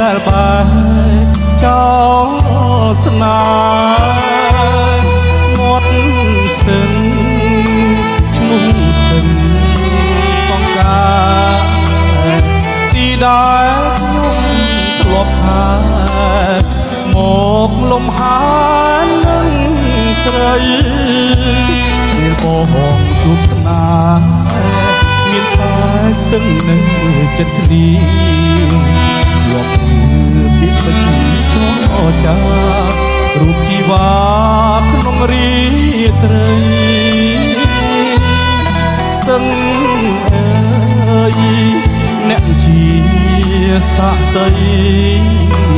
ដែលបែកចោលស្នាមាត់ស្ទឹងឈ្មោះស្ទឹងសង្ការទីដែលខ្ញុំធ្លាប់ថាមកលំហាននឹងស្រីពេលបងជួបស្នាមានតែស្ទឹងនៅចិត្តគ្នាយកពីពេញចោចារូបជីវ៉ាក្នុងរាត្រីស្ទឹងអើយអ្នកជាសាក្សី